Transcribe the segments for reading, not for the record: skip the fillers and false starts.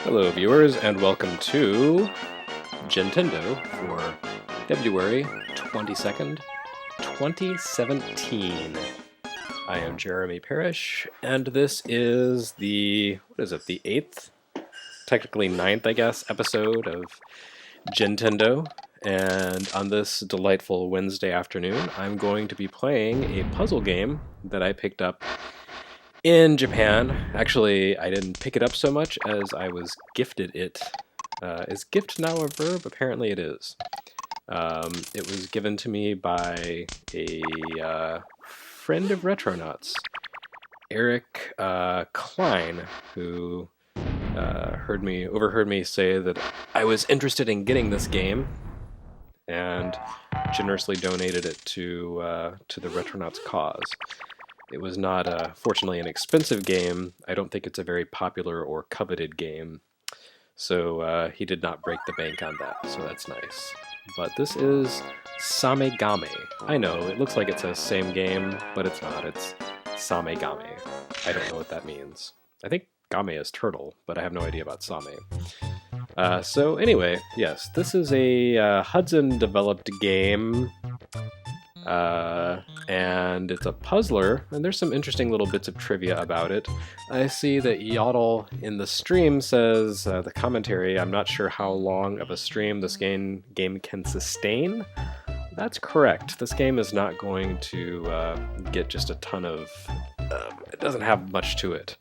Hello viewers and welcome to Gintendo for February 22nd, 2017. I am Jeremy Parrish and this is the 8th, technically 9th I guess, episode of Gintendo. And on this delightful Wednesday afternoon I'm going to be playing a puzzle game that I picked up in Japan. Actually, I didn't pick it up so much as I was gifted it. Is gift now a verb? Apparently it is. It was given to me by a friend of Retronauts, Eric Klein, who overheard me say that I was interested in getting this game and generously donated it to the Retronauts cause. It was not, fortunately, an expensive game. I don't think it's a very popular or coveted game. So he did not break the bank on that, so that's nice. But this is sah-meh. I know, it looks like it says same game, but it's not. It's sah-meh. I don't know what that means. I think gah-meh is turtle, but I have no idea about sah-meh. So anyway, yes, this is a Hudson-developed game. And it's a puzzler, and there's some interesting little bits of trivia about it. I see that Yodel in the stream says, the commentary, I'm not sure how long of a stream this game can sustain. That's correct. This game is not going to get just a ton of... it doesn't have much to it.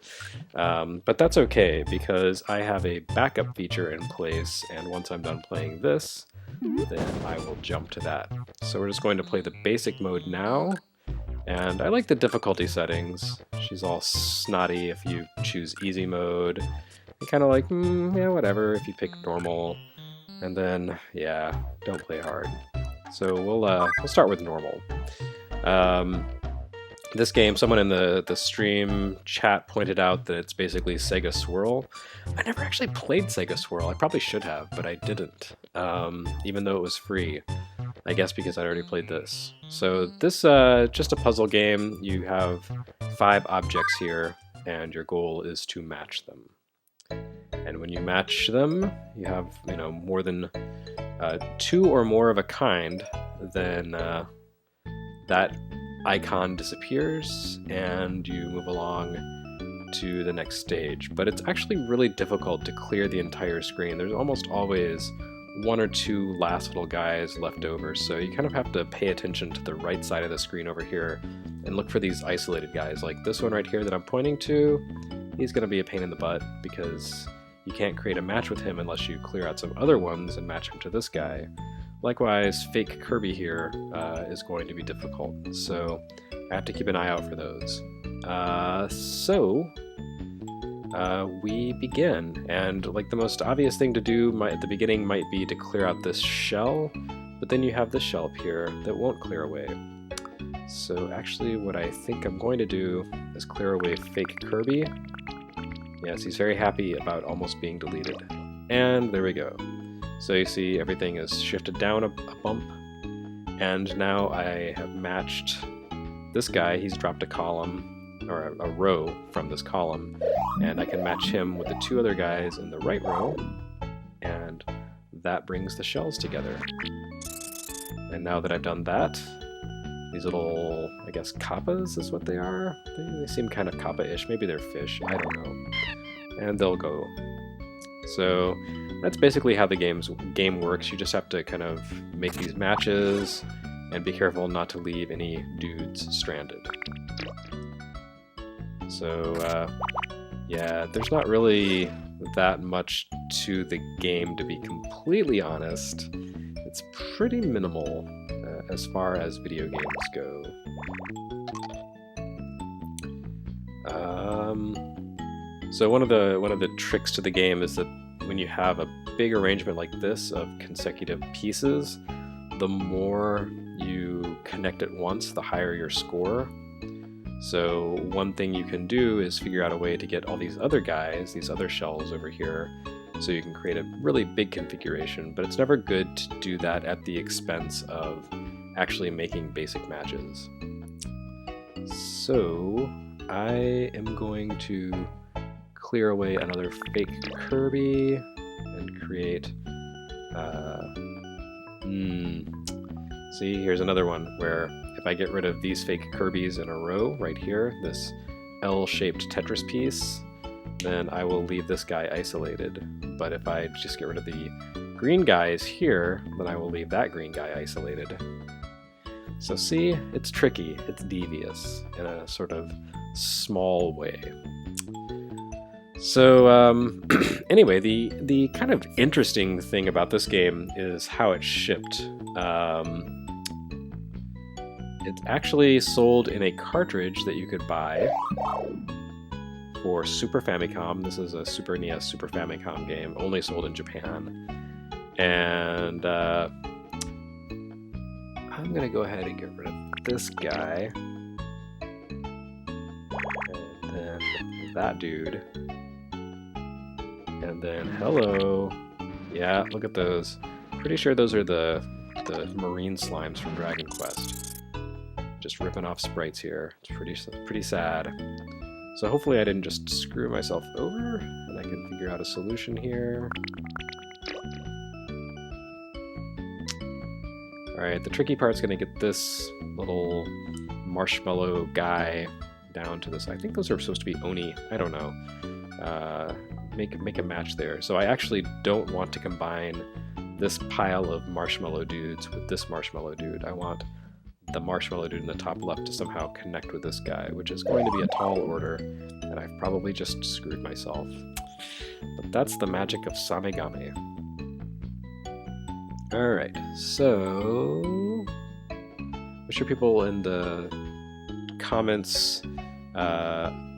But that's okay, because I have a backup feature in place, and once I'm done playing this, then I will jump to that. So we're just going to play the basic mode now, and I like the difficulty settings. She's all snotty if you choose easy mode, and kind of like, yeah, whatever if you pick normal, and then, yeah, don't play hard. So we'll start with normal. This game, someone in the stream chat pointed out that it's basically Sega Swirl. I never actually played Sega Swirl. I probably should have, but I didn't, even though it was free. I guess because I'd already played this. So this just a puzzle game. You have 5 objects here, and your goal is to match them. And when you match them, you have more than 2 or more of a kind, then that icon disappears and you move along to the next stage. But it's actually really difficult to clear the entire screen. There's almost always 1 or 2 last little guys left over, so you kind of have to pay attention to the right side of the screen over here and look for these isolated guys. Like this one right here that I'm pointing to, he's going to be a pain in the butt because you can't create a match with him unless you clear out some other ones and match him to this guy. Likewise, fake Kirby here is going to be difficult, so I have to keep an eye out for those. We begin, and like the most obvious thing to do at the beginning might be to clear out this shell, but then you have this shell up here that won't clear away. So actually what I think I'm going to do is clear away fake Kirby. Yes, he's very happy about almost being deleted. And there we go. So you see everything is shifted down a bump, and now I have matched this guy. He's dropped a column, or a row from this column, and I can match him with the 2 other guys in the right row, and that brings the shells together. And now that I've done that, these little, I guess, kappas is what they are? They seem kind of kappa-ish. Maybe they're fish, I don't know. And they'll go. So that's basically how the game works. You just have to kind of make these matches and be careful not to leave any dudes stranded. So yeah, there's not really that much to the game, to be completely honest. It's pretty minimal as far as video games go. So one of the tricks to the game is that when you have a big arrangement like this of consecutive pieces, the more you connect at once, the higher your score. So one thing you can do is figure out a way to get all these other guys, these other shells over here, so you can create a really big configuration, but it's never good to do that at the expense of actually making basic matches. So I am going to clear away another fake Kirby and create... See, here's another one where if I get rid of these fake Kirbys in a row right here, this L-shaped Tetris piece, then I will leave this guy isolated. But if I just get rid of the green guys here, then I will leave that green guy isolated. So see, it's tricky, it's devious in a sort of small way. So anyway, the kind of interesting thing about this game is how it's shipped. It's actually sold in a cartridge that you could buy for Super Famicom. This is a Super NES Super Famicom game, only sold in Japan. And I'm gonna go ahead and get rid of this guy. And then that dude. And then hello. Yeah, look at those. Pretty sure those are the marine slimes from Dragon Quest. Just ripping off sprites here. It's pretty sad. So hopefully I didn't just screw myself over, and I can figure out a solution here. Alright, the tricky part's gonna get this little marshmallow guy down to this. I think those are supposed to be Oni. I don't know. Make a match there. So I actually don't want to combine this pile of marshmallow dudes with this marshmallow dude. I want the marshmallow dude in the top left to somehow connect with this guy, which is going to be a tall order, and I've probably just screwed myself. But that's the magic of SameGame. Alright, so I'm sure people in the comments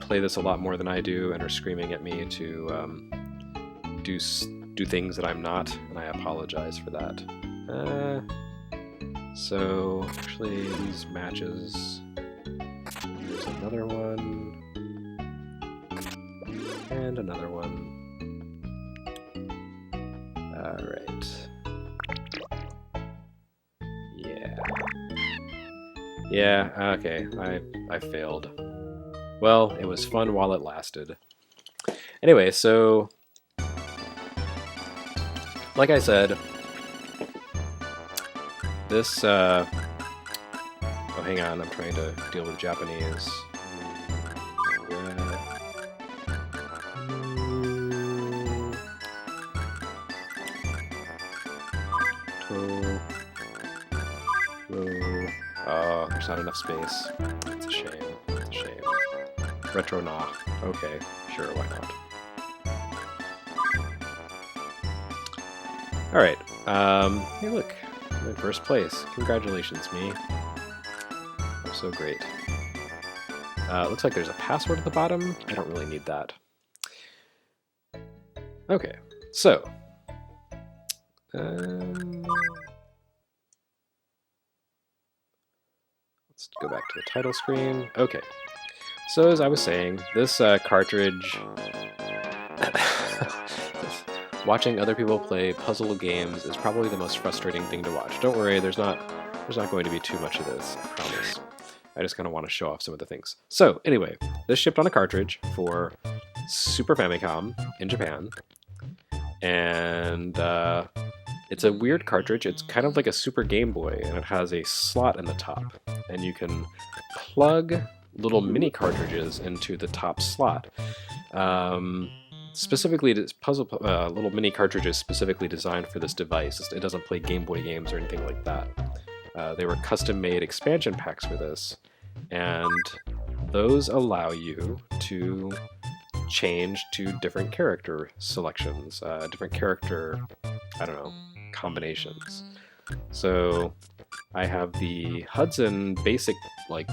play this a lot more than I do and are screaming at me to do things that I'm not, and I apologize for that. So actually these matches, there's another one, and another one. Alright. Yeah, okay, I failed. Well, it was fun while it lasted. Anyway, so like I said, this, oh, hang on, I'm trying to deal with Japanese. Oh, there's not enough space. It's a shame. It's a shame. Retro nah. Okay, sure, why not? Alright, hey look, I'm in first place. Congratulations, me. I'm so great. Looks like there's a password at the bottom. I don't really need that. Okay, so. Let's go back to the title screen. Okay, so as I was saying, this cartridge... Watching other people play puzzle games is probably the most frustrating thing to watch. Don't worry, there's not going to be too much of this, I promise. I just kind of want to show off some of the things. So, anyway, this shipped on a cartridge for Super Famicom in Japan. And it's a weird cartridge. It's kind of like a Super Game Boy, and it has a slot in the top. And you can plug little mini cartridges into the top slot. Specifically, this little mini cartridges specifically designed for this device. It doesn't play Game Boy games or anything like that. They were custom-made expansion packs for this, and those allow you to change to different character selections, different character, I don't know, combinations. So I have the Hudson basic, like,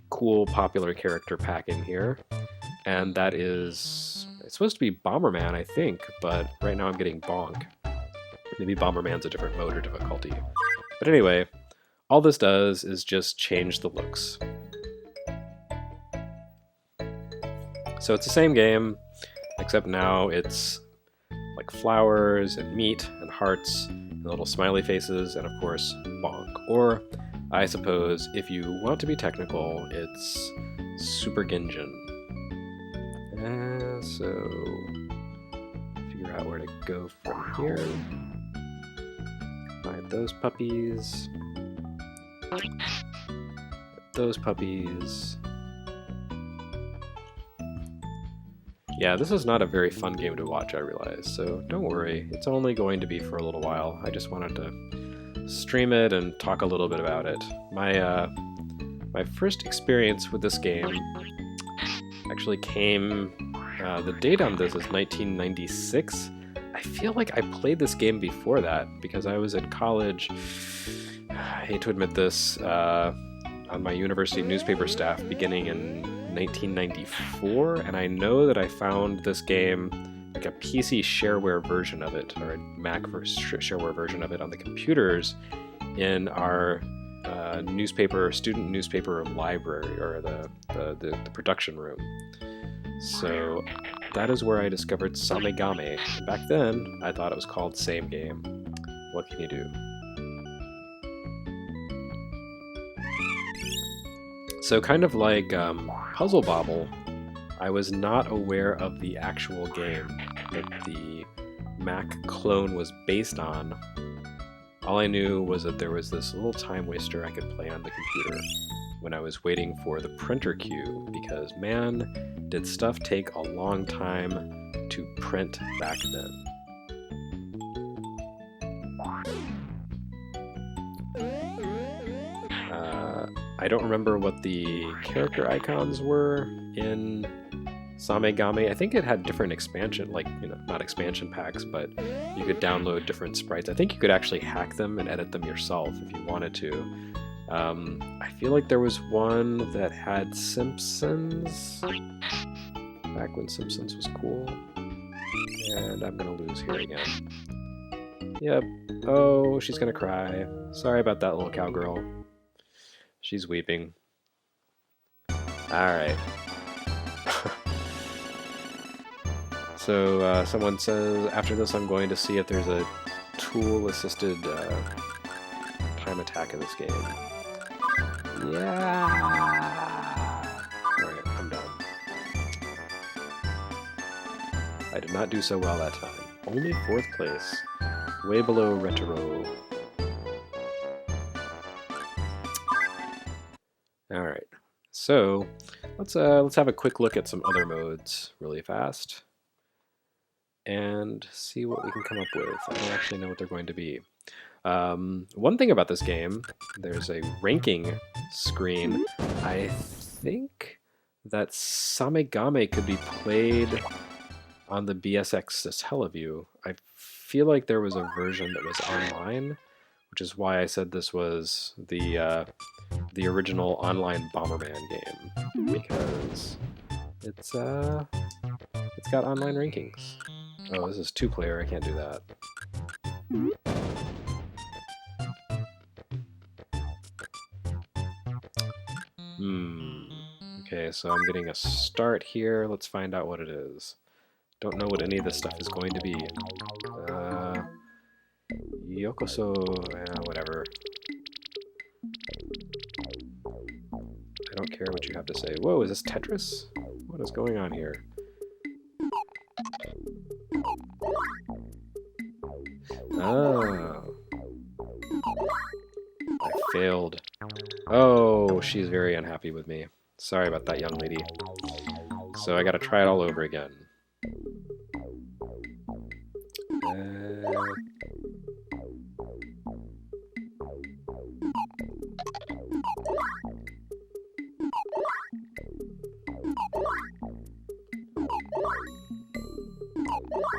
cool, popular character pack in here, and that is... It's supposed to be Bomberman, I think, but right now I'm getting Bonk. Maybe Bomberman's a different mode or difficulty. But anyway, all this does is just change the looks. So it's the same game, except now it's like flowers and meat and hearts and little smiley faces and of course Bonk. Or I suppose if you want to be technical, it's Super Ginjin. So figure out where to go from here. Find those puppies. Those puppies. Yeah, this is not a very fun game to watch, I realize, so don't worry. It's only going to be for a little while. I just wanted to stream it and talk a little bit about it. My first experience with this game actually came... the date on this is 1996. I feel like I played this game before that, because I was in college, I hate to admit this, on my university newspaper staff beginning in 1994, and I know that I found this game, like a PC shareware version of it, or a Mac shareware version of it on the computers in our student newspaper library, or the production room. So that is where I discovered sah-meh. Back then, I thought it was called SameGame. What can you do? So kind of like Puzzle Bobble, I was not aware of the actual game that the Mac clone was based on. All I knew was that there was this little time waster I could play on the computer when I was waiting for the printer queue, because man, did stuff take a long time to print back then. I don't remember what the character icons were in sah-meh. I think it had different expansion, like, you know, not expansion packs, but you could download different sprites. I think you could actually hack them and edit them yourself if you wanted to. I feel like there was one that had Simpsons, back when Simpsons was cool. And I'm gonna lose here again. Yep. Oh, she's gonna cry. Sorry about that, little cowgirl. She's weeping. Alright. So, someone says, after this I'm going to see if there's a tool-assisted time attack in this game. Yeah! Alright, I'm done. I did not do so well that time. Only 4th place. Way below Retro. Alright, so let's have a quick look at some other modes really fast and see what we can come up with. I don't actually know what they're going to be. One thing about this game, there's a ranking screen. I think that sah-meh could be played on the BSX Teleview. I feel like there was a version that was online, which is why I said this was the original online Bomberman game, because it's got online rankings. Oh, this is 2-player, I can't do that. Okay, so I'm getting a start here. Let's find out what it is. Don't know what any of this stuff is going to be. Yokoso, whatever. I don't care what you have to say. Whoa, is this Tetris? What is going on here? Oh. I failed. Oh, she's very unhappy with me. Sorry about that, young lady. So I gotta try it all over again.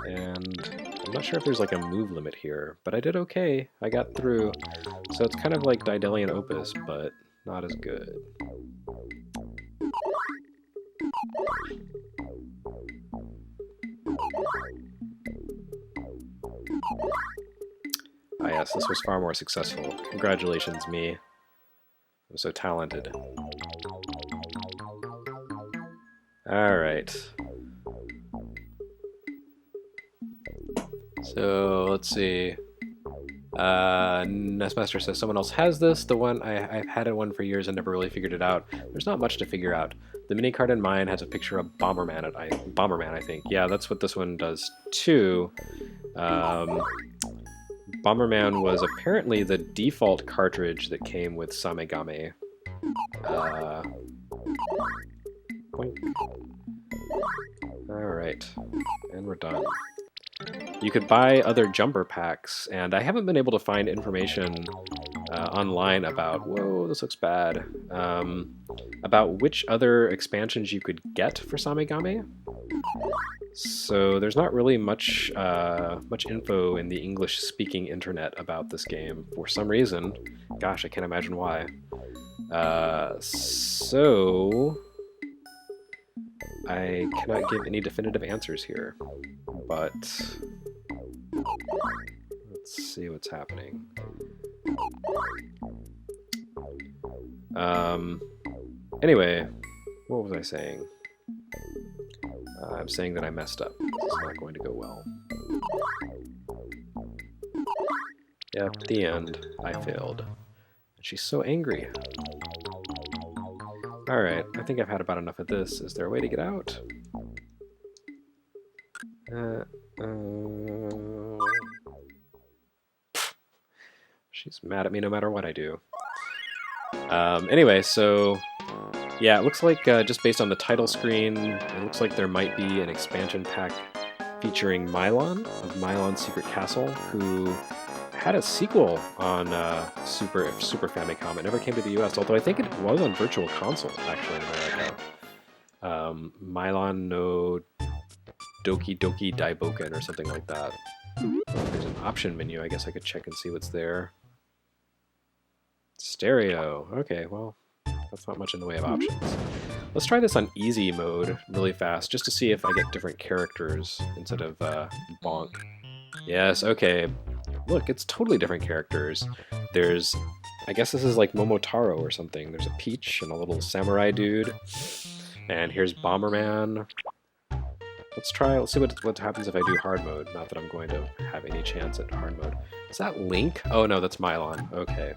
And I'm not sure if there's like a move limit here, but I did okay. I got through. So it's kind of like Daedalian Opus, but not as good. Ah yes, this was far more successful. Congratulations, me. I'm so talented. Alright. So, let's see. Nestmaster says someone else has this. The one I've had one for years and never really figured it out. There's not much to figure out. The mini card in mine has a picture of Bomberman, I think. Yeah, that's what this one does too. Bomberman was apparently the default cartridge that came with sah-meh gah-meh. Alright, and we're done. You could buy other jumper packs, and I haven't been able to find information online about, whoa, this looks bad, about which other expansions you could get for sah-meh gah-meh. So there's not really much info in the English-speaking internet about this game for some reason. Gosh, I can't imagine why. So I cannot give any definitive answers here, but let's see what's happening. Anyway, what was I saying? I'm saying that I messed up. This is not going to go well. Yep, at the end, I failed. And she's so angry. Alright, I think I've had about enough of this. Is there a way to get out? She's mad at me no matter what I do. Anyway, so yeah, it looks like just based on the title screen, it looks like there might be an expansion pack featuring Mylon of Mylon's Secret Castle, who had a sequel on Super Famicom. It never came to the US, although I think it was on Virtual Console actually in America. Mylon no Doki Doki Daiboken or something like that. There's an option menu. I guess I could check and see what's there. Stereo. Okay, well, that's not much in the way of options. Let's try this on easy mode really fast, just to see if I get different characters instead of bonk. Yes, okay. Look, it's totally different characters. There's, I guess this is like Momotaro or something. There's a peach and a little samurai dude. And here's Bomberman. Let's see what happens if I do hard mode. Not that I'm going to have any chance at hard mode. Is that Link? Oh no, that's Mylon. Okay.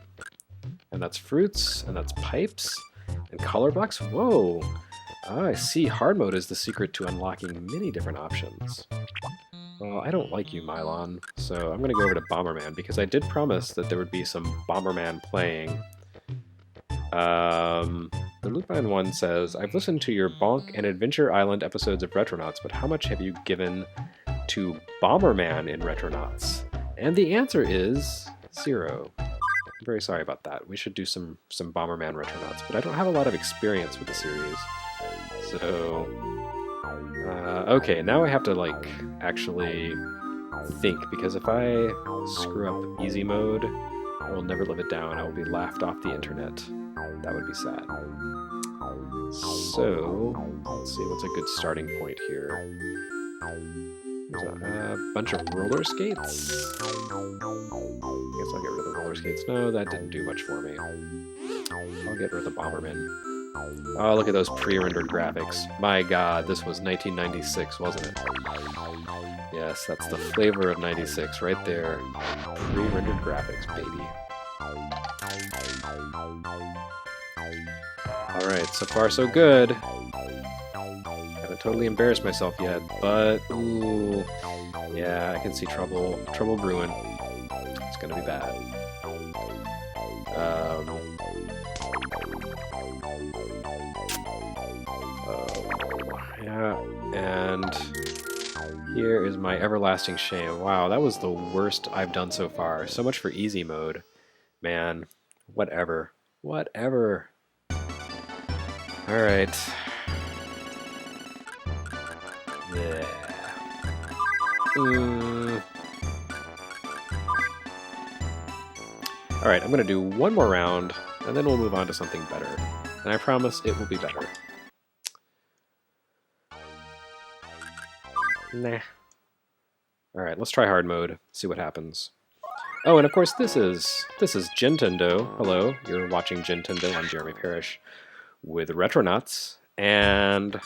And that's fruits, and that's pipes, and color blocks. Whoa! Ah, I see. Hard mode is the secret to unlocking many different options. Well, I don't like you, Mylon, so I'm going to go over to Bomberman, because I did promise that there would be some Bomberman playing. The Loopline one says, I've listened to your Bonk and Adventure Island episodes of Retronauts, but how much have you given to Bomberman in Retronauts? And the answer is 0. I'm very sorry about that. We should do some Bomberman Retronauts, but I don't have a lot of experience with the series. So, okay, now I have to, like, actually think, because if I screw up easy mode, I will never live it down. I will be laughed off the internet. That would be sad. So, let's see, what's a good starting point here? There's a bunch of roller skates. I guess I'll get rid of the roller skates. No, that didn't do much for me. I'll get rid of the Bomberman. Oh, look at those pre-rendered graphics. My god, this was 1996, wasn't it? Yes, that's the flavor of 96 right there. Pre-rendered graphics, baby. Alright, so far so good. Haven't totally embarrassed myself yet, but ooh, yeah, I can see trouble brewing. It's gonna be bad. Yeah, and here is my everlasting shame. Wow, that was the worst I've done so far. So much for easy mode. Man, whatever. Whatever. Alright. Yeah. Alright, I'm gonna do one more round, and then we'll move on to something better. And I promise it will be better. Nah. Alright, let's try hard mode, see what happens. Oh, and of course this is Gintendo. Hello, you're watching Gintendo. I'm Jeremy Parrish with Retronauts. And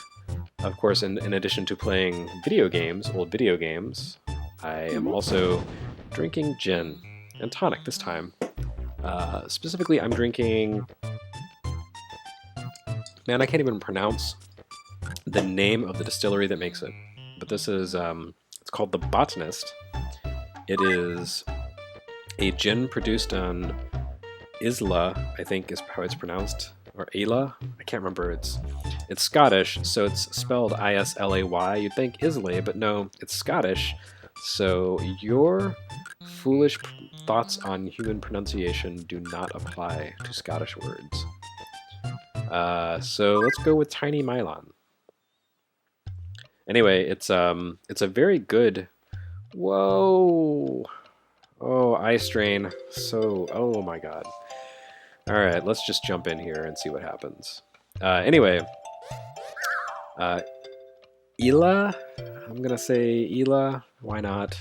of course, in addition to playing video games, old video games, I am also drinking gin and tonic this time. Specifically, I'm drinking Man, I can't even pronounce the name of the distillery that makes it. But this is, it's called The Botanist. It is a gin produced on Isla, I think is how it's pronounced, or Ayla. I can't remember. It's Scottish, so it's spelled I-S-L-A-Y. You'd think Islay, but no, it's Scottish. So your foolish thoughts on human pronunciation do not apply to Scottish words. So let's go with Tiny Mylon. Anyway, it's a very good. Whoa! Oh, eye strain. So, oh my god. All right, let's just jump in here and see what happens. Anyway, Ela. I'm gonna say Ela. Why not?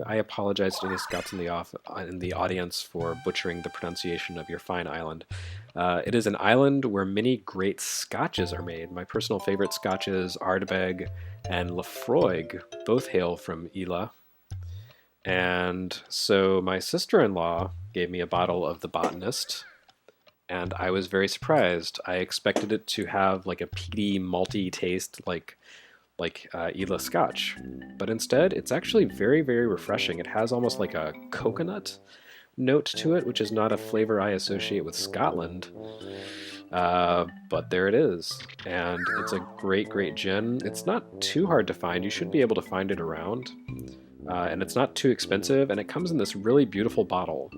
I apologize to any Scots in the audience for butchering the pronunciation of your fine island. It is an island where many great scotches are made. My personal favorite scotches, Ardbeg and Lafroig, both hail from Ela. And so my sister-in-law gave me a bottle of The Botanist, and I was very surprised. I expected it to have like a peaty, malty taste like Ela Scotch, but instead it's actually very, very refreshing. It has almost like a coconut note to it, which is not a flavor I associate with Scotland. But there it is, and it's a great, great gin. It's not too hard to find. You should be able to find it around, and it's not too expensive, and it comes in this really beautiful bottle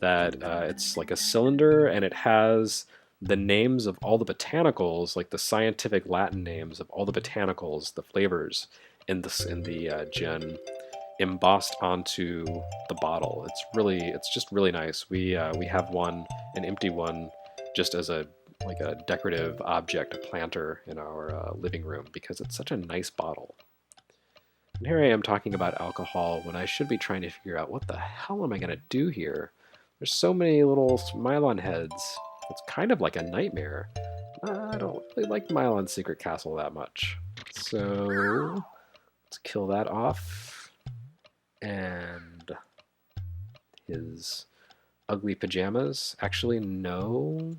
that it's like a cylinder, and it has the names of all the botanicals, like the scientific Latin names of all the botanicals, the flavors in the gin, embossed onto the bottle. It's just really nice. We have one, an empty one, just as a decorative object, a planter in our living room, because it's such a nice bottle. And here I am talking about alcohol when I should be trying to figure out what the hell am I going to do here. There's so many little Mylon heads. It's kind of like a nightmare. I don't really like Mylon's Secret Castle that much. So let's kill that off. And his ugly pajamas. Actually, no.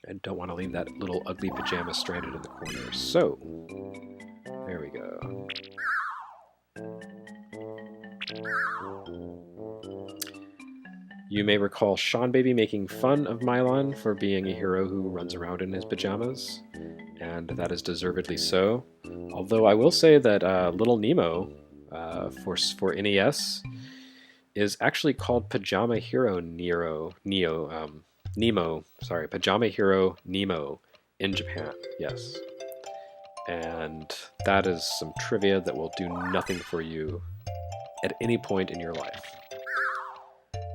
I don't want to leave that little ugly pajama stranded in the corner. So, there we go. You may recall Sean Baby making fun of Mylon for being a hero who runs around in his pajamas, and that is deservedly so. Although I will say that Little Nemo for NES is actually called Pajama Hero Nemo. Sorry, Pajama Hero Nemo in Japan. Yes, and that is some trivia that will do nothing for you at any point in your life.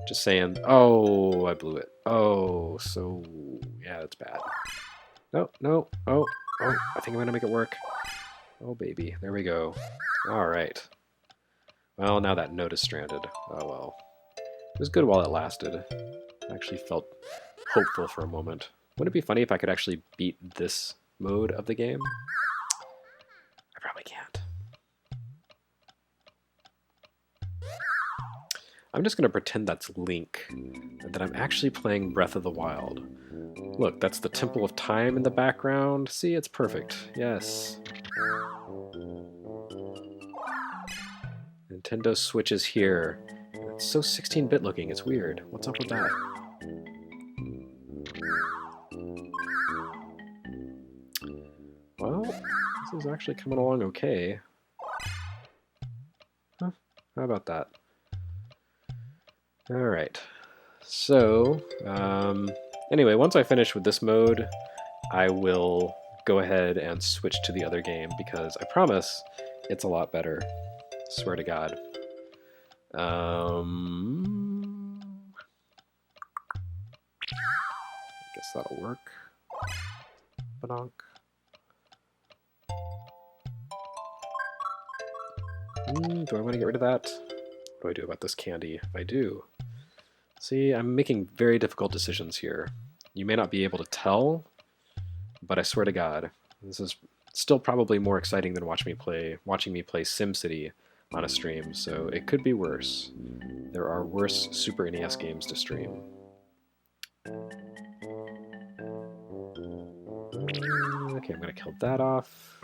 Just saying, oh, I blew it. Oh, so, yeah, that's bad. No, oh, I think I'm gonna make it work. Oh, baby, there we go. All right. Well, now that note is stranded. Oh, well. It was good while it lasted. I actually felt hopeful for a moment. Wouldn't it be funny if I could actually beat this mode of the game? I probably can't. I'm just going to pretend that's Link, and that I'm actually playing Breath of the Wild. Look, that's the Temple of Time in the background. See, it's perfect. Yes. Nintendo Switch is here. It's so 16-bit looking, it's weird. What's up with that? Well, this is actually coming along okay. Huh, how about that? Alright, so, anyway, once I finish with this mode, I will go ahead and switch to the other game, because I promise it's a lot better. Swear to God. I guess that'll work. Badonk. Do I want to get rid of that? What do I do about this candy if I do? See, I'm making very difficult decisions here. You may not be able to tell, but I swear to God, this is still probably more exciting than watching me play SimCity on a stream, so it could be worse. There are worse Super NES games to stream. Okay, I'm going to kill that off.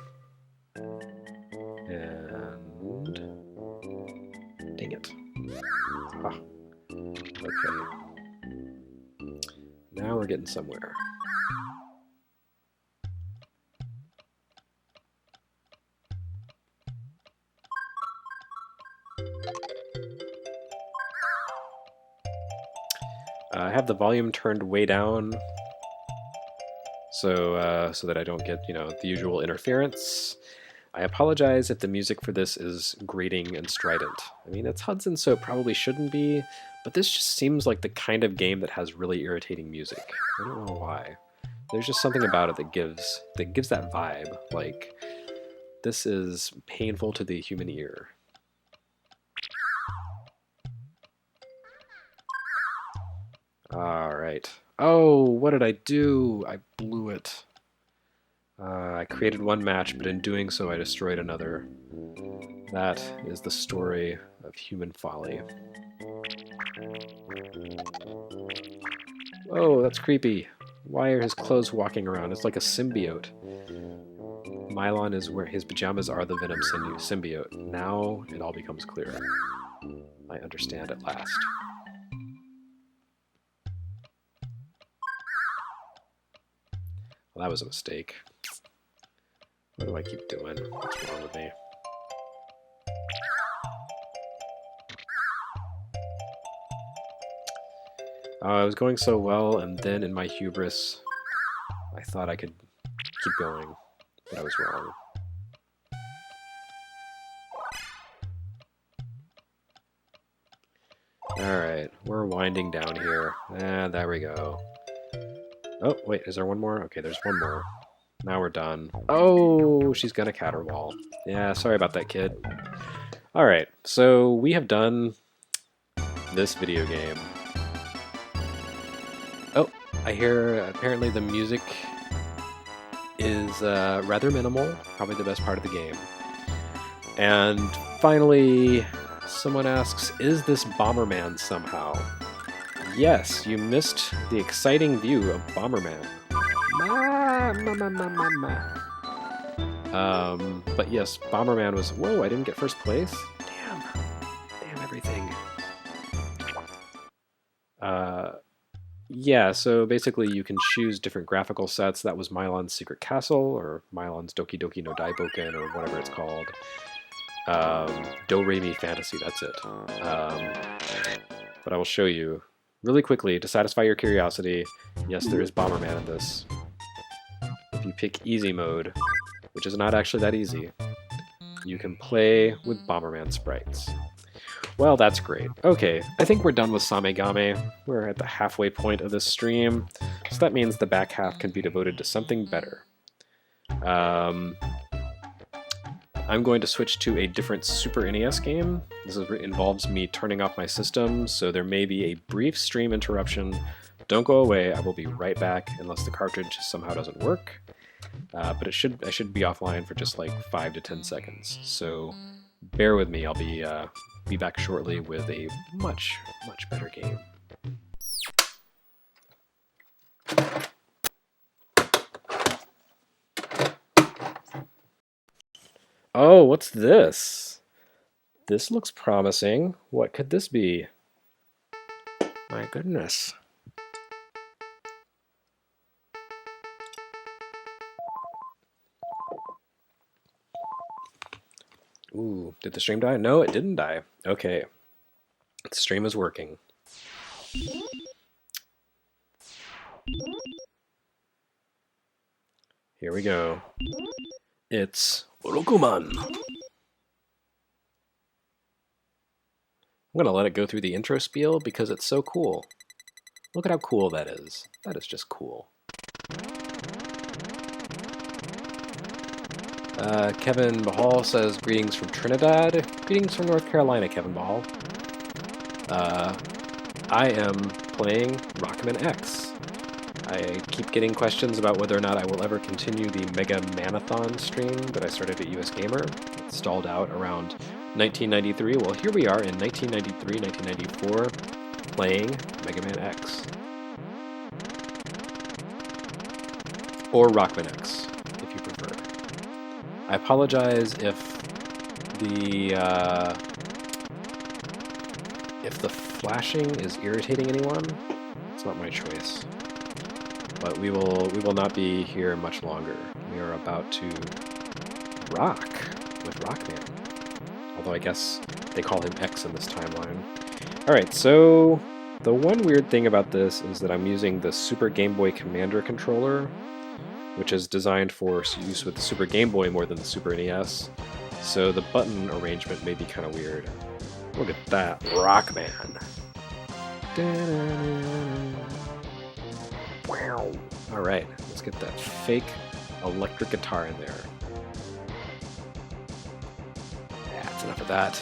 And... dang it. Ah. Okay. Now we're getting somewhere. I have the volume turned way down so that I don't get, the usual interference. I apologize if the music for this is grating and strident. I mean, it's Hudson, so it probably shouldn't be, but this just seems like the kind of game that has really irritating music. I don't know why. There's just something about it that gives that vibe. Like, this is painful to the human ear. Alright. Oh, what did I do? I blew it. I created one match, but in doing so I destroyed another. That is the story of human folly. Oh, that's creepy. Why are his clothes walking around? It's like a symbiote. Mylon is where his pajamas are the venom symbiote. Now it all becomes clear. I understand at last. Well, that was a mistake. What do I keep doing? What's wrong with me? I was going so well, and then in my hubris, I thought I could keep going, but I was wrong. Alright, we're winding down here. There we go. Oh, wait, is there one more? Okay, there's one more. Now we're done. Oh, she's gonna caterwaul. Yeah, sorry about that, kid. Alright, so we have done this video game. Oh, I hear apparently the music is rather minimal, probably the best part of the game. And finally, someone asks, is this Bomberman somehow? Yes, you missed the exciting view of Bomberman. But yes, Bomberman was... Whoa, I didn't get first place? Damn everything. Yeah, so basically you can choose different graphical sets. That was Mylon's Secret Castle, or Mylon's Doki Doki no Daiboken, or whatever it's called. Do-Re-Mi Fantasy, that's it. But I will show you really quickly to satisfy your curiosity. Yes, there is Bomberman in this. If you pick easy mode, which is not actually that easy, you can play with Bomberman sprites. Well, that's great. Okay, I think we're done with sah-meh. We're at the halfway point of this stream, so that means the back half can be devoted to something better. I'm going to switch to a different Super NES game. This involves me turning off my system, so there may be a brief stream interruption. Don't go away, I will be right back unless the cartridge somehow doesn't work. But I should be offline for just like 5 to 10 seconds, so bear with me. I'll be back shortly with a much better game. Oh, what's this? This looks promising. What could this be? My goodness. Ooh, did the stream die? No, it didn't die. Okay. The stream is working. Here we go. It's Rockman. I'm going to let it go through the intro spiel because it's so cool. Look at how cool that is. That is just cool. Kevin Bahal says, greetings from Trinidad. Greetings from North Carolina, Kevin Bahal. I am playing Rockman X. I keep getting questions about whether or not I will ever continue the Mega Manathon stream that I started at US Gamer. It stalled out around 1993. Well, here we are in 1993, 1994, playing Mega Man X. Or Rockman X, if you I apologize if the flashing is irritating anyone. It's not my choice. But we will not be here much longer. We are about to rock with Rockman. Although I guess they call him X in this timeline. Alright, so the one weird thing about this is that I'm using the Super Game Boy Commander controller, which is designed for use with the Super Game Boy more than the Super NES. So the button arrangement may be kind of weird. Look at that, Rockman. Wow. Alright, let's get that fake electric guitar in there. Yeah, that's enough of that.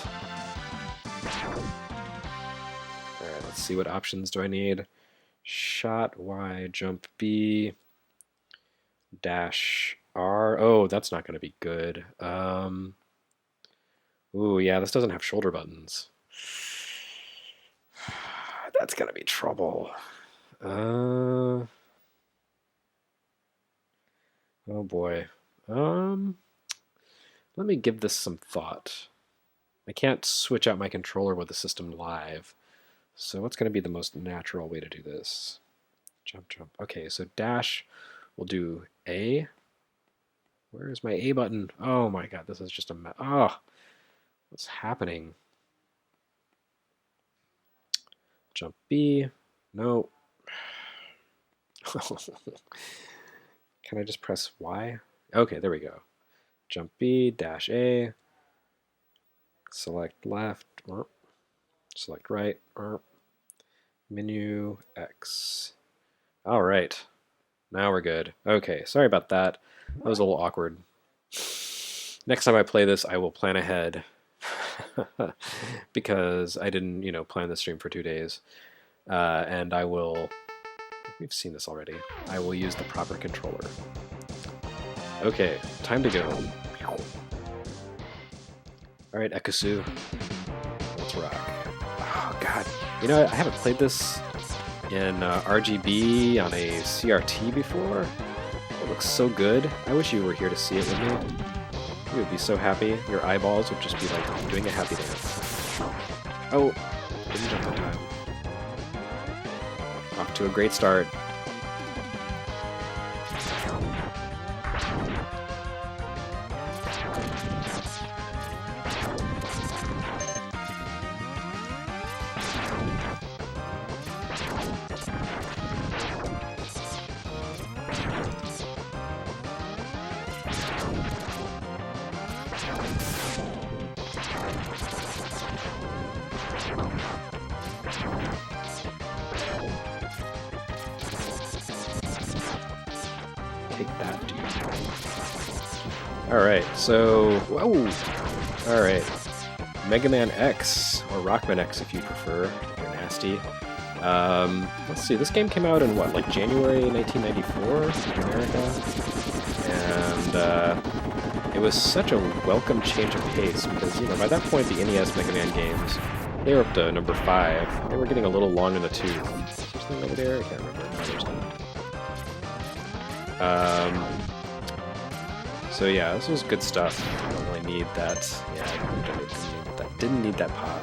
Alright, let's see what options do I need. Shot Y, jump B, dash R. Oh, that's not going to be good. Ooh, yeah, this doesn't have shoulder buttons. That's going to be trouble. Oh boy. Let me give this some thought. I can't switch out my controller with the system live. So what's going to be the most natural way to do this? Jump, jump. Okay, so dash, we'll do A. Where's my A button? Oh my god, this is just a mess. Oh, what's happening? Jump B. No. Can I just press Y? Okay, there we go. Jump B, dash A. Select left. Select right. Menu X. All right. Now we're good. Okay, sorry about that. That was a little awkward. Next time I play this, I will plan ahead. Because I didn't, plan the stream for 2 days. And I will... We've seen this already. I will use the proper controller. Okay, time to go. Alright, Ekusu. Let's rock. Oh, God. I haven't played this in RGB on a CRT before. It looks so good. I wish you were here to see it with me. You would be so happy. Your eyeballs would just be like doing a happy dance. Oh, didn't jump in time. Off to a great start. Take that, dude. Alright, so... Whoa! Alright. Mega Man X, or Rockman X if you prefer. You're nasty. Let's see, this game came out in what, like January 1994 in America? And it was such a welcome change of pace because, by that point the NES Mega Man games, they were up to number 5. They were getting a little long in the tooth. Is there something over there? I can't remember. No, there's not. So yeah, this was good stuff. I don't really need that. Yeah, I didn't need that pod.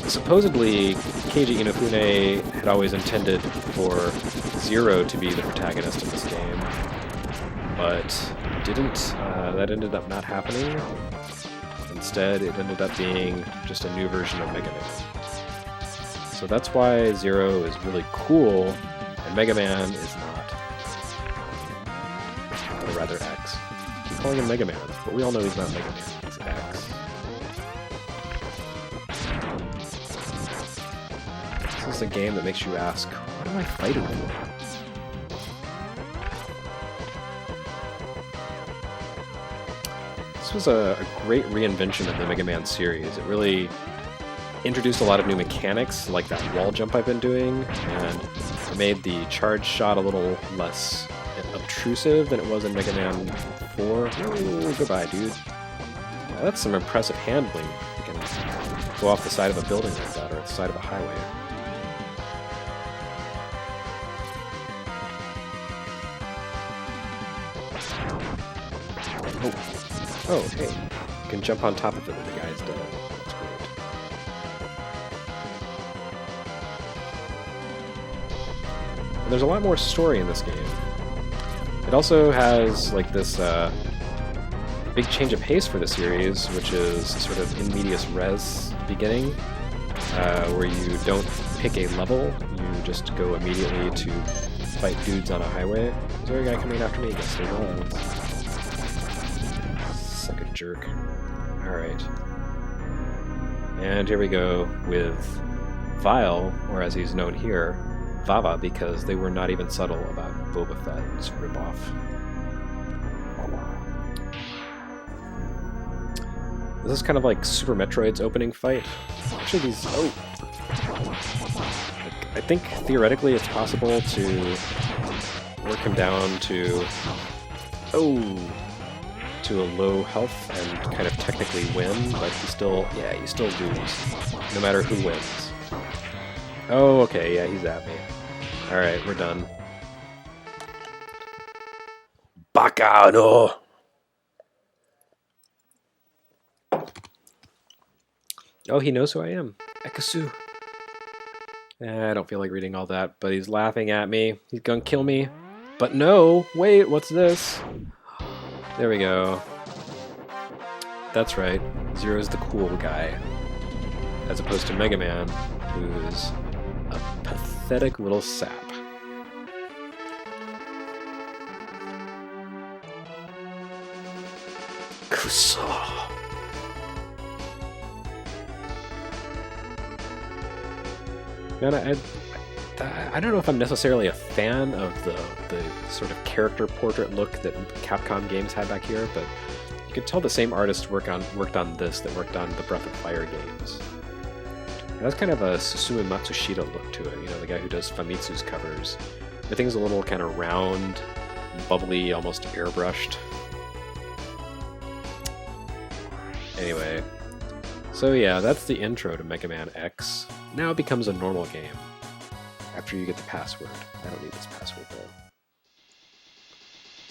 Supposedly, Keiji Inafune had always intended for Zero to be the protagonist of this game, but didn't. That ended up not happening. Instead, it ended up being just a new version of Mega Man. So that's why Zero is really cool, and Mega Man is not. Or rather, X. I keep calling him Mega Man, but we all know he's not Mega Man. He's X. This is a game that makes you ask, what am I fighting for? This was a great reinvention of the Mega Man series. It really introduced a lot of new mechanics, like that wall jump I've been doing, and it made the charge shot a little less obtrusive than it was in Mega Man 4. Ooh, goodbye, dude. Yeah, that's some impressive handling. You can go off the side of a building like that, or the side of a highway. Oh, hey. You can jump on top of it when the guy's dead. That's great. And there's a lot more story in this game. It also has, like, this big change of pace for the series, which is sort of in medias res beginning, where you don't pick a level, you just go immediately to fight dudes on a highway. Is there a guy coming after me? Yes, there was. Suck a jerk. Alright. And here we go with Vile, or as he's known here, Vava, because they were not even subtle about Boba Fett's ripoff. This is kind of like Super Metroid's opening fight. Actually, these... Oh! I think theoretically it's possible to work him down to... Oh! To a low health and kind of technically win, but you still lose, no matter who wins. Oh, okay, yeah, he's at me. Alright, we're done. Bacano! Oh, he knows who I am. Ekasu. I don't feel like reading all that, but he's laughing at me. He's gonna kill me. But no! Wait, what's this? There we go. That's right. Zero's the cool guy. As opposed to Mega Man, who's a pathetic little sap. Kusa. Man, I don't know if I'm necessarily a fan of the sort of character portrait look that Capcom games had back here, but you could tell the same artist worked on this that worked on the Breath of Fire games. It has kind of a Susumu Matsushita look to it, you know, the guy who does Famitsu's covers. Everything's a little kind of round, bubbly, almost airbrushed. Anyway, so yeah, that's the intro to Mega Man X. Now it becomes a normal game. After you get the password. I don't need this password though.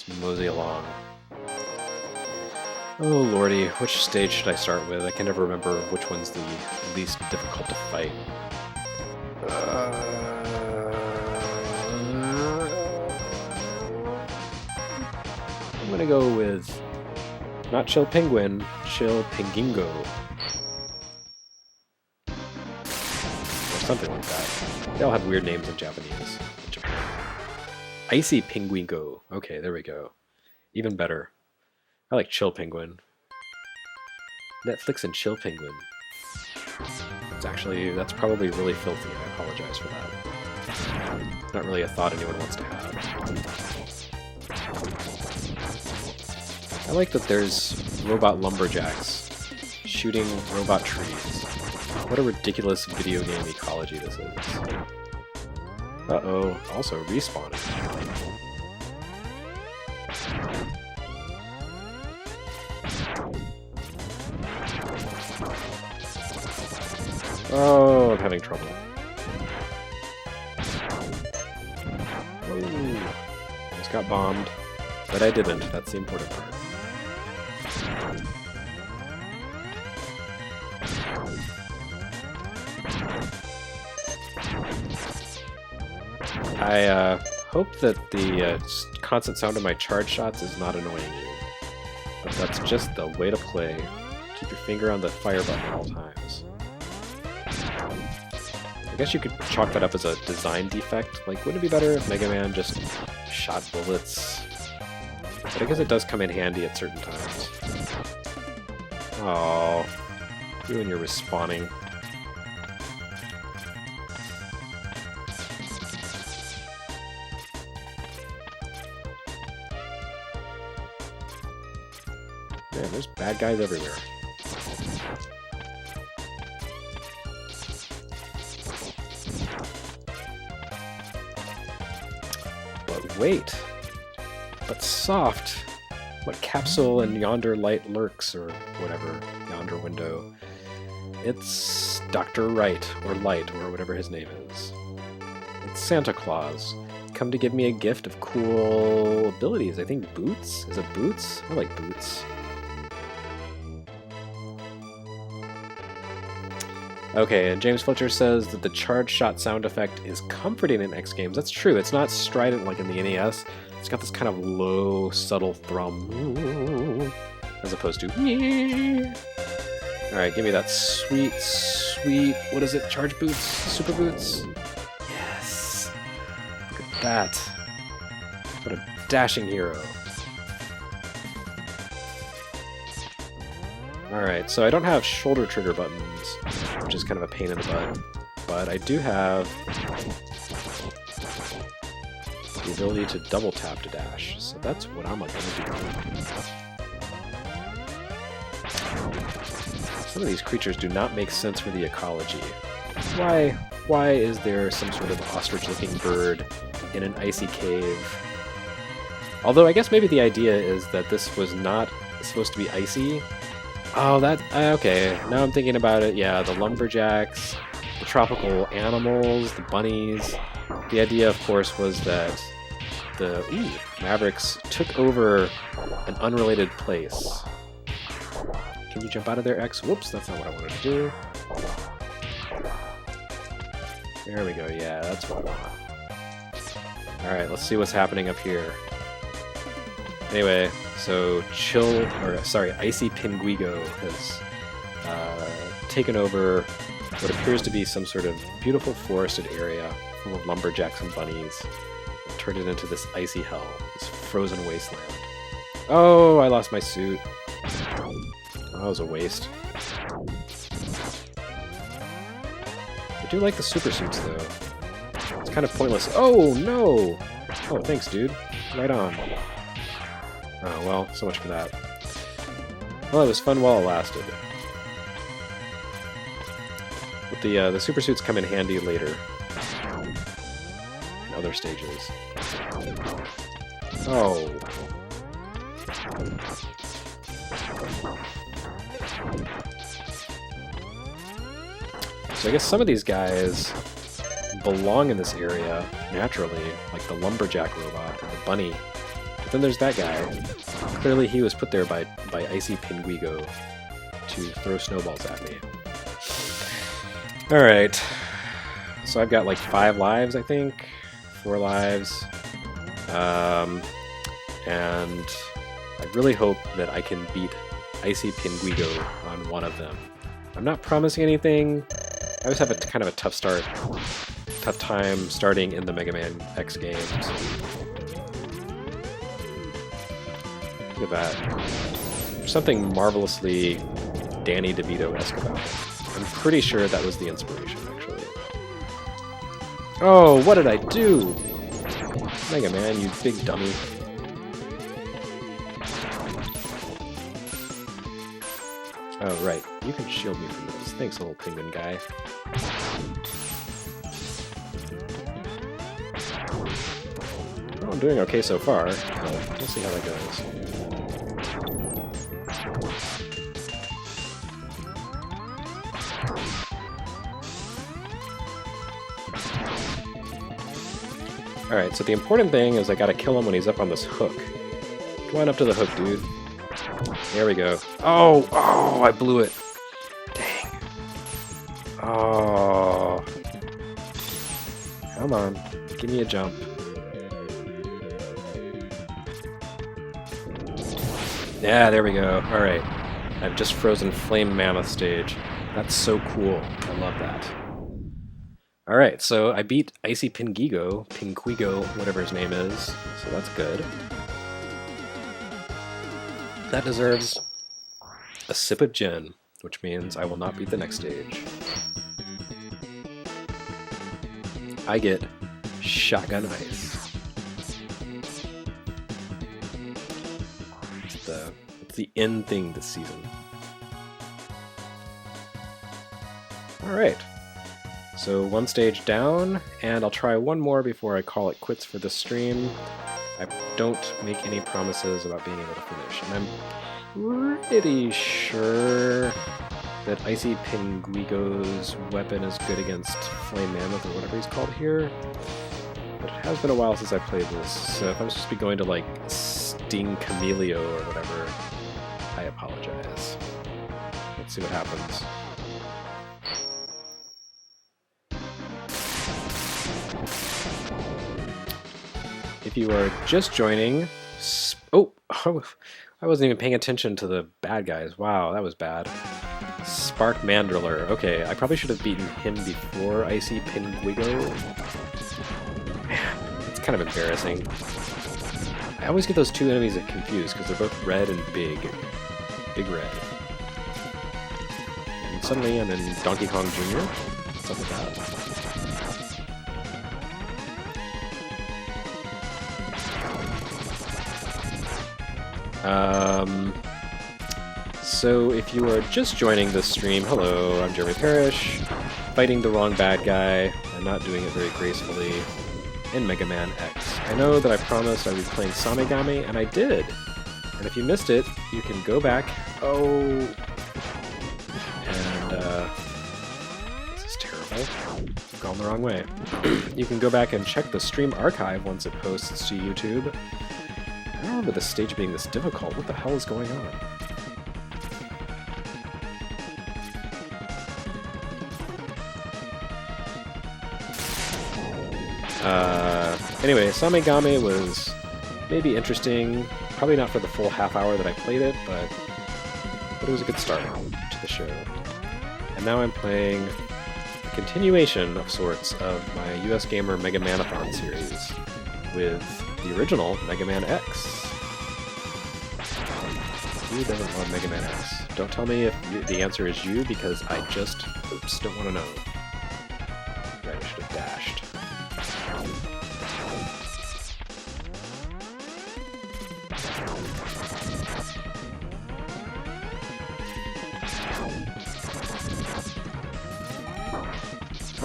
Let's mosey along. Oh lordy, which stage should I start with? I can never remember which one's the least difficult to fight. I'm gonna go with not Chill Penguin, Chill Pengingo. Or something like that. They all have weird names in Japanese. Icy Penguingo. Okay, there we go. Even better. I like Chill Penguin. Netflix and Chill Penguin. That's probably really filthy. I apologize for that. Not really a thought anyone wants to have. I like that there's robot lumberjacks shooting robot trees. What a ridiculous video game ecology this is. Uh-oh, also respawning. Oh, I'm having trouble. Ooh, almost got bombed. But I didn't, that's the important part. I hope that the constant sound of my charge shots is not annoying you. But that's just the way to play. Keep your finger on the fire button at all times. I guess you could chalk that up as a design defect. Like, wouldn't it be better if Mega Man just shot bullets? But I guess it does come in handy at certain times. Oh, you and your respawning. Man, there's bad guys everywhere. But wait! But soft! What capsule in yonder light lurks, or whatever, yonder window? It's Dr. Wright, or Light, or whatever his name is. It's Santa Claus, come to give me a gift of cool abilities. I think boots? Is it boots? I like boots. Okay, and James Fletcher says that the charge shot sound effect is comforting in X Games. That's true. It's not strident like in the NES. It's got this kind of low, subtle thrum, as opposed to. All right, give me that sweet, sweet. What is it? Charge boots, super boots. Yes. Look at that. What a dashing hero. Alright, so I don't have shoulder trigger buttons, which is kind of a pain in the butt, but I do have the ability to double tap to dash, so that's what I'm going to do. Some of these creatures do not make sense for the ecology. Why is there some sort of ostrich-looking bird in an icy cave? Although I guess maybe the idea is that this was not supposed to be icy. Oh, that... okay, now I'm thinking about it. Yeah, the lumberjacks, the tropical animals, the bunnies. The idea, of course, was that the Mavericks took over an unrelated place. Can you jump out of there, X? Whoops, that's not what I wanted to do. There we go, yeah, that's what I want. Alright, let's see what's happening up here. Anyway, so Icy Pinguigo has taken over what appears to be some sort of beautiful forested area full of lumberjacks and bunnies, and turned it into this icy hell, this frozen wasteland. Oh, I lost my suit. Oh, that was a waste. I do like the super suits, though. It's kind of pointless. Oh, no! Oh, thanks, dude. Right on. Oh, well, so much for that. Well, it was fun while it lasted. But the super suits come in handy later. In other stages. Oh. So I guess some of these guys belong in this area naturally, like the lumberjack robot or the bunny. But then there's that guy. Clearly he was put there by Icy Pinguigo to throw snowballs at me. Alright. So I've got like 5 lives, I think. 4 lives. And I really hope that I can beat Icy Pinguigo on one of them. I'm not promising anything. I always have a kind of a tough time starting in the Mega Man X games. Look at that. There's something marvelously Danny DeVito-esque about it. I'm pretty sure that was the inspiration, actually. Oh, what did I do? Mega Man, you big dummy. Oh, right. You can shield me from this. Thanks, little penguin guy. Well, I'm doing okay so far, but we'll see how that goes. Alright, so the important thing is I gotta kill him when he's up on this hook. Come on up to the hook, dude. There we go. Oh! Oh! I blew it! Dang. Oh. Come on. Give me a jump. Yeah, there we go. Alright. I've just frozen Flame Mammoth stage. That's so cool. I love that. Alright, so I beat Icy Pinguigo, whatever his name is, so that's good. That deserves a sip of gin, which means I will not beat the next stage. I get Shotgun Ice. It's the end thing this season. Alright. So 1 stage down, and I'll try one more before I call it quits for this stream. I don't make any promises about being able to finish, and I'm pretty sure that Icy Pinguigo's weapon is good against Flame Mammoth or whatever he's called here. But it has been a while since I played this, so if I'm supposed to be going to like Sting Camelio or whatever, I apologize. Let's see what happens. If you are just joining... Oh, I wasn't even paying attention to the bad guys. Wow, that was bad. Spark Mandriller. Okay, I probably should have beaten him before Icy Pinguigo. Man, it's kind of embarrassing. I always get those two enemies confused because they're both red and big. Big red. And suddenly I'm in Donkey Kong Jr. What's up with that? So if you are just joining this stream, hello, I'm Jeremy Parrish, fighting the wrong bad guy and not doing it very gracefully in Mega Man X. I know that I promised I would be playing sah-meh, and I did. And if you missed it, you can go back. Oh, and this is terrible. I've gone the wrong way. You can go back and check the stream archive once it posts to YouTube. I don't remember the stage being this difficult. What the hell is going on? Anyway, sah-meh was maybe interesting. Probably not for the full half hour that I played it, but it was a good start to the show. And now I'm playing a continuation of sorts of my US Gamer Mega Man-a-thon series with the original Mega Man X. Who doesn't love Mega Man X? Don't tell me if the answer is you, because I just, oops, don't want to know. Yeah, I should have dashed.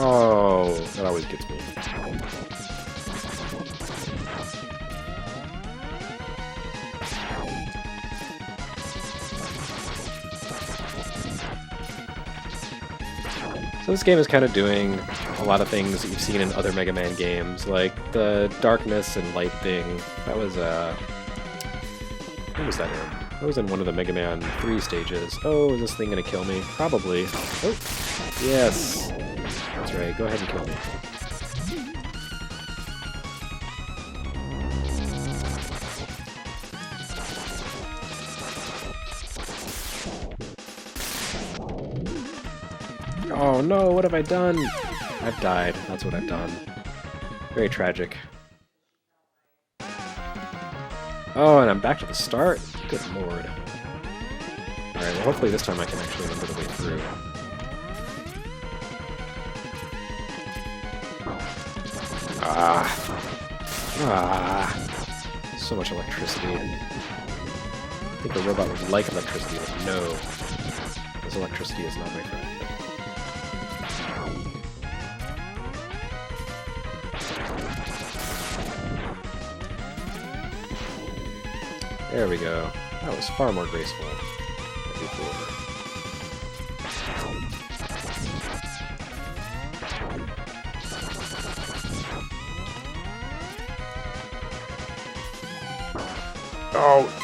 Oh, that always gets me. So this game is kind of doing a lot of things that you've seen in other Mega Man games, like the darkness and light thing. That was, what was that in? That was in one of the Mega Man 3 stages. Oh, is this thing gonna kill me? Probably. Oh, yes. That's right, go ahead and kill me. Oh no, what have I done? I've died. That's what I've done. Very tragic. Oh, and I'm back to the start? Good lord. Alright, well hopefully this time I can actually remember the way through. So much electricity. I think the robot would like electricity, but no. This electricity is not my friend. There we go. That was far more graceful than before.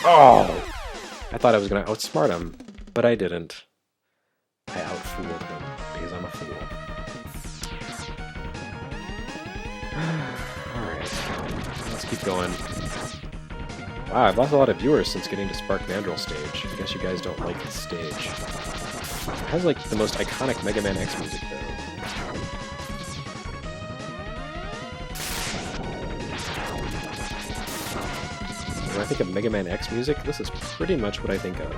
Oh! I thought I was going to outsmart him, but I didn't. I outfooled him, because I'm a fool. Alright, let's keep going. Wow, I've lost a lot of viewers since getting to Spark Mandrill stage. I guess you guys don't like this stage. It has, like, the most iconic Mega Man X music, though. When I think of Mega Man X music, this is pretty much what I think of.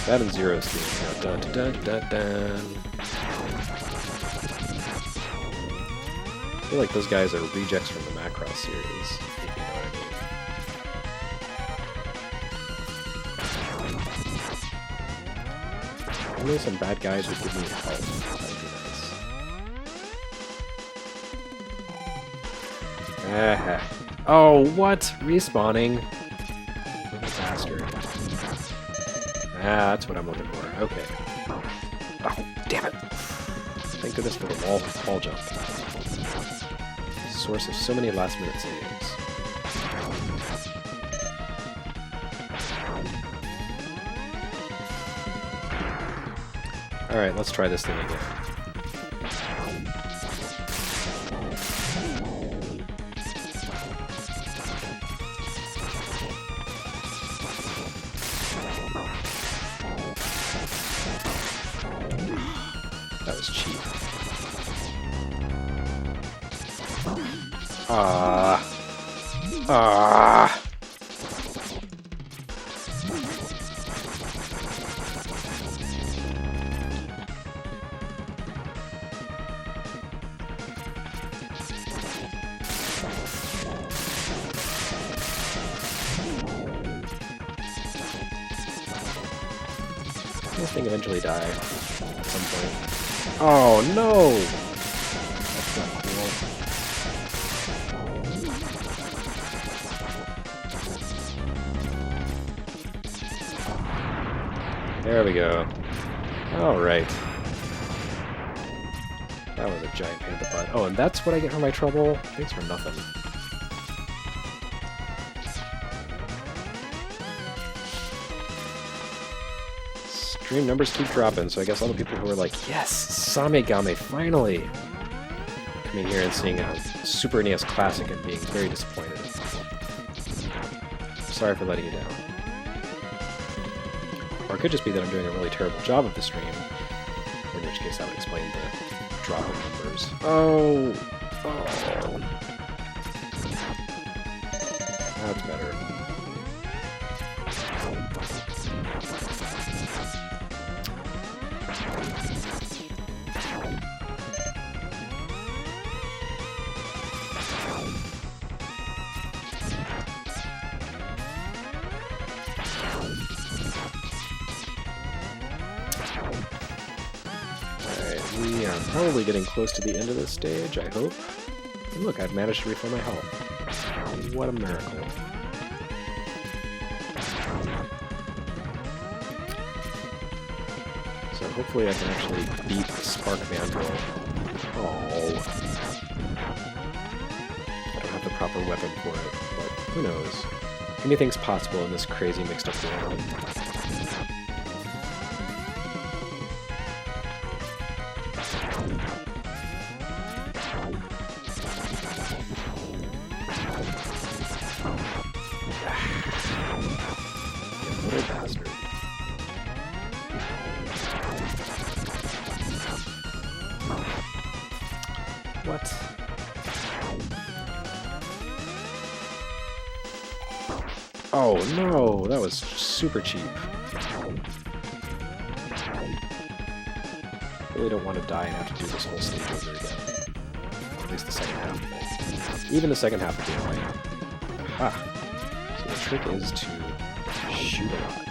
That and Zero's theme. Dun, dun, dun, dun, dun. I feel like those guys are rejects from the Macross series, if you know what I mean. Only some bad guys would give me help. That would be nice. Oh, what? Respawning? Little bastard. That's what I'm looking for. Okay. Oh, damn it. Thank goodness for the wall jump. Source of so many last-minute saves. Alright, let's try this thing again. That was cheap. This thing eventually die at some point. Oh no! That's not cool. There we go. Alright. That was a giant pain in the butt. Oh, and that's what I get for my trouble? Thanks for nothing. Stream numbers keep dropping, so I guess all the people who are like, yes, sah-meh gah-meh, finally! Coming here and seeing a Super NES Classic and being very disappointed. Sorry for letting you down. Or it could just be that I'm doing a really terrible job of the stream, in which case that would explain the drop in numbers. Oh! Oh! That's better. We are probably getting close to the end of this stage, I hope. And look, I've managed to refill my health. What a miracle. So hopefully I can actually beat the Spark Mandrill. Oh. I don't have the proper weapon for it, but who knows. Anything's possible in this crazy mixed up world. What? Oh no, that was super cheap. Really don't want to die and have to do this whole stage over again. Or at least the second half of it. Even the second half of the game. Aha! So the trick is to shoot a lot.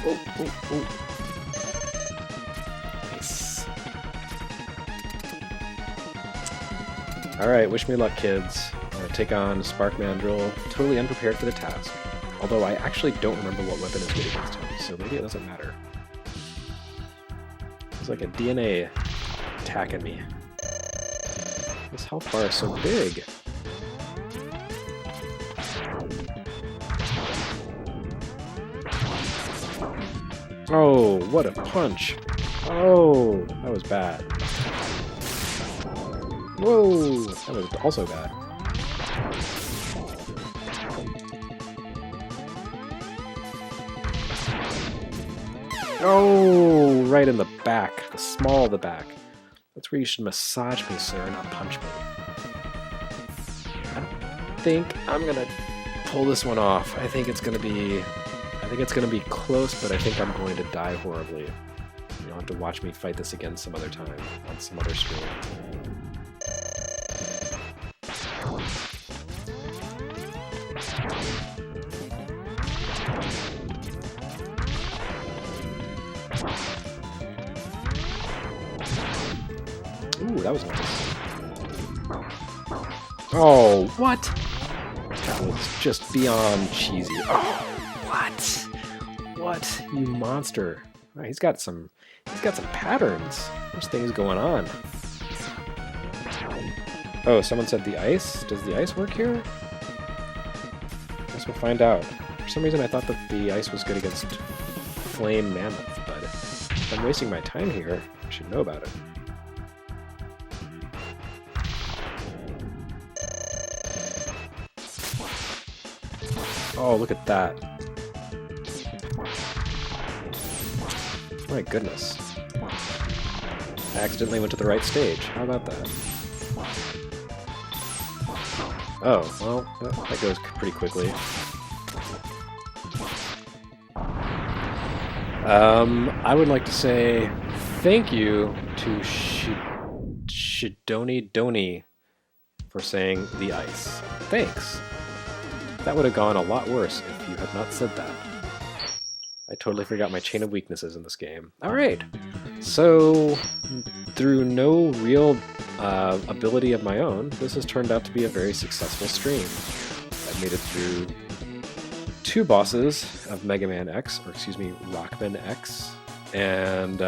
Oh, oh, oh. Nice. Alright, wish me luck, kids. I'm gonna take on Spark Mandrill, totally unprepared for the task. Although I actually don't remember what weapon is good against him, so maybe it doesn't matter. It's like a DNA attacking me. This health bar is so big. Oh, what a punch! Oh, that was bad. Whoa, that was also bad. Oh, right in the back, the small of the back. That's where you should massage me, sir, not punch me. I think I'm gonna pull this one off. I think it's gonna be close, but I think I'm going to die horribly. You'll have to watch me fight this again some other time, on some other stream. Ooh, that was nice. Oh, what? That was just beyond cheesy. Oh, what? What? You monster. Oh, he's got some patterns. There's things going on. Oh, someone said the ice? Does the ice work here? Guess we'll find out. For some reason I thought that the ice was good against Flame Mammoth, but if I'm wasting my time here, I should know about it. Oh, look at that. My goodness. I accidentally went to the right stage. How about that? Oh, well, that goes pretty quickly. I would like to say thank you to Shidoni Doni for saying the ice. Thanks. That would have gone a lot worse if you had not said that. I totally forgot my chain of weaknesses in this game. Alright, so through no real ability of my own, this has turned out to be a very successful stream. I've made it through 2 bosses of Mega Man X, or excuse me, Rockman X, and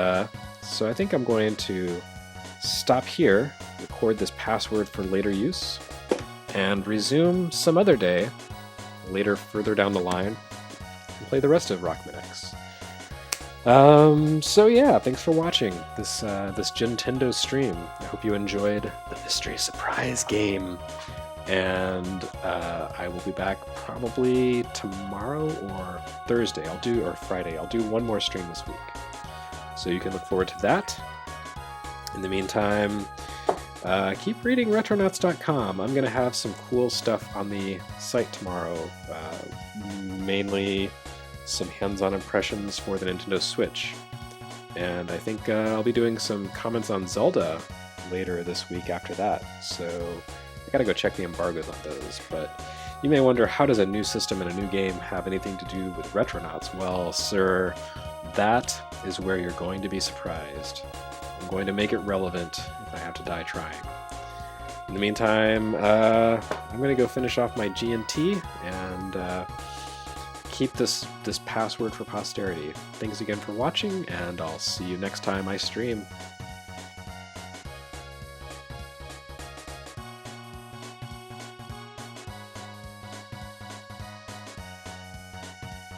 so I think I'm going to stop here, record this password for later use, and resume some other day, later further down the line, and play the rest of Rockman X. So yeah, thanks for watching this Gintendo stream. I hope you enjoyed the mystery surprise game. And I will be back probably tomorrow or Thursday. or Friday. I'll do one more stream this week. So you can look forward to that. In the meantime, keep reading Retronauts.com. I'm going to have some cool stuff on the site tomorrow. Mainly some hands-on impressions for the Nintendo Switch. And I think I'll be doing some comments on Zelda later this week after that. So I gotta go check the embargoes on those. But you may wonder, how does a new system and a new game have anything to do with Retronauts? Well, sir, that is where you're going to be surprised. I'm going to make it relevant if I have to die trying. In the meantime, I'm going to go finish off my G&T and keep this password for posterity. Thanks again for watching, and I'll see you next time I stream.